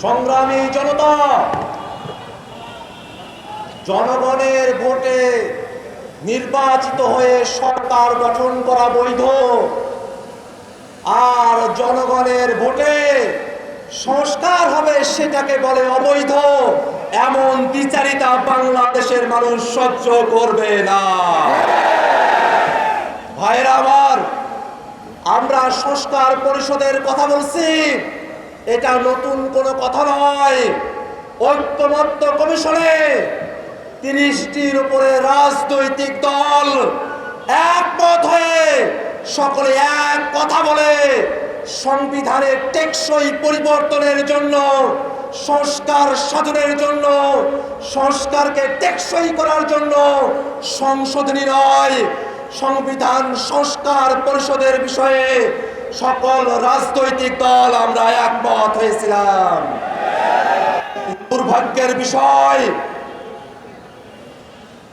সংগ্রামী জনতা, জনগণের ভোটে নির্বাচিত হয়ে সরকার গঠন করা বৈধ, আর জনগণের ভোটে সংস্কার হবে সেটাকে বলে অবৈধ। এমন দ্বিচারিতা বাংলাদেশের মানুষ সহ্য করবে না। ভাইরা আমার, আমরা সংস্কার পরিষদের কথা বলছি, এটা নতুন কোনো কথা নয়। ঐক্যমত্য কমিশনে ৩০টির উপরে রাজনৈতিক দল একমত হয়ে সকলে এক কথা বলে সংবিধানের টেকসই পরিবর্তনের জন্য, সংস্কার সাধনের জন্য, সংস্কারকে টেকসই করার জন্য সংশোধনী নয়, সংবিধান সংস্কার পরিষদের বিষয়ে সকল রাজনৈতিক দল আমরা একমত হয়েছিলাম। দুর্ভাগ্যের বিষয়,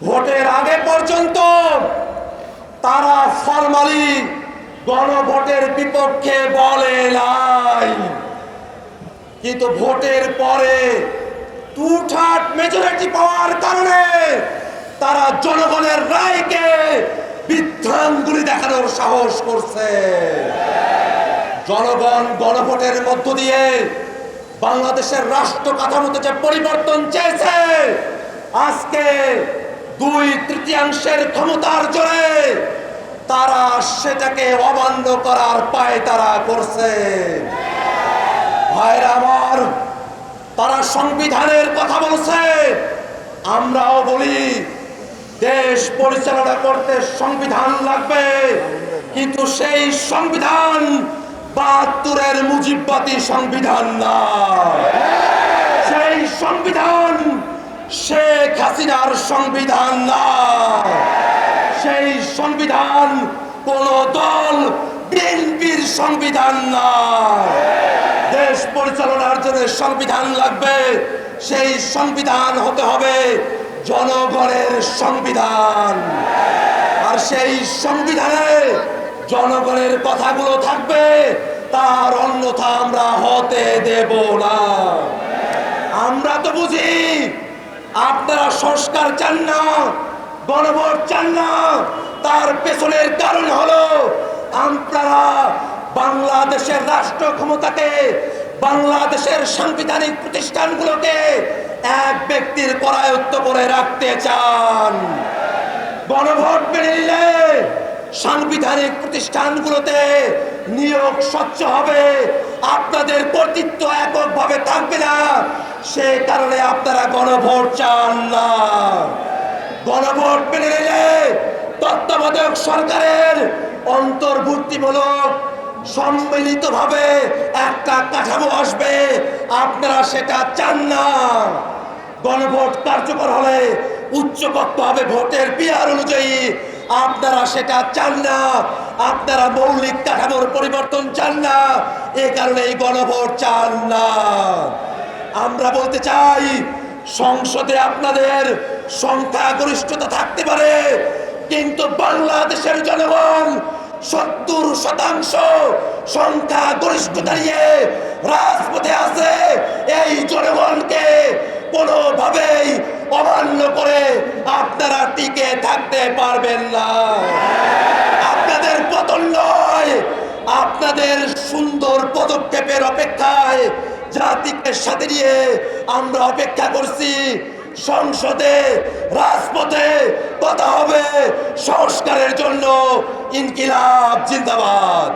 ভোটের আগে পর্যন্ত তারা ফরমালি গণভোটের বিপক্ষে বলে নাই, কিন্তু ভোটের পরে টু-থার্ড মেজরিটি পাওয়ার কারণে তারা জনগণের রায়কে বিভ্রান্তি দেখানোর সাহস করছে। জনগণ গণভোটের মধ্য দিয়ে বাংলাদেশের রাষ্ট্র কাঠামোতে যে পরিবর্তন চেয়েছে, আজকে 2/3 ক্ষমতার জোরে তারা সেটাকে অমান্য করার পায়তারা করছে। ভাইরা আমার, তারা সংবিধানের কথা বলছে, আমরাও বলি দেশ পরিচালনা করতে সংবিধান লাগবে, কিন্তু সেই সংবিধান ৭২-এর মুজিববাদী সংবিধান না। সেই সংবিধান শেখ হাসিনার সংবিধান না। সেই সংবিধান কোন দল বিএনপির সংবিধান না। দেশ পরিচালনার জন্য সংবিধান লাগবে, সেই সংবিধান হতে হবে জনগণের সংবিধান, আর সেই সংবিধানে জনগণের কথাগুলো থাকবে, তার অন্যথা আমরা হতে দেব না। আমরা তো বুঝি আপনারা সংস্কার চান না, গণভোট চান না, তার পেছনের কারণ হলো আপনারা বাংলাদেশের রাষ্ট্র ক্ষমতাকে, বাংলাদেশের সাংবিধানিক প্রতিষ্ঠানগুলোকে এক ব্যক্তির করায়ত্ত করে রাখতে চান। গণভোট মেনে নিলে সাংবিধানিক প্রতিষ্ঠানগুলোতে নিয়োগ স্বচ্ছ হবে, আপনাদের কর্তৃত্ব এককভাবে থাকবে না, সে কারণে আপনারা গণভোট চান না। গণভোট মেনে নিলে তত্ত্বাবধায়ক সরকারের অন্তর্ভুক্তিমূলক সম্মিলিতভাবে একটা কাঠামো আসবে, আপনারা সেটা চান না। গণভোট কার্যকর হলে উচ্চকক্ষ হবে ভোটের পিয়ার অনুযায়ী, আপনারা সেটা চান না। আপনারা মৌলিক কাঠামোর পরিবর্তন চান না, এ কারণে এই গণভোট চান না। আমরা বলতে চাই, সংসদে আপনাদের সংখ্যাগরিষ্ঠতা থাকতে পারে, কিন্তু বাংলাদেশের জনগণ ৭০% সংখ্যাগরিষ্ঠতা নিয়ে রাজপথে আছে। এই জনগণকে কোনোভাবেই অমান্য করে আপনারা টিকে থাকতে পারবেন না। আপনাদের পতন নয়, আপনাদের সুন্দর পদক্ষেপের অপেক্ষায় জাতিকে সাথে নিয়ে আমরা অপেক্ষা করছি। সংসদে, রাজপথে কথা হবে সংস্কারের জন্য। ইনকিলাব জিন্দাবাদ।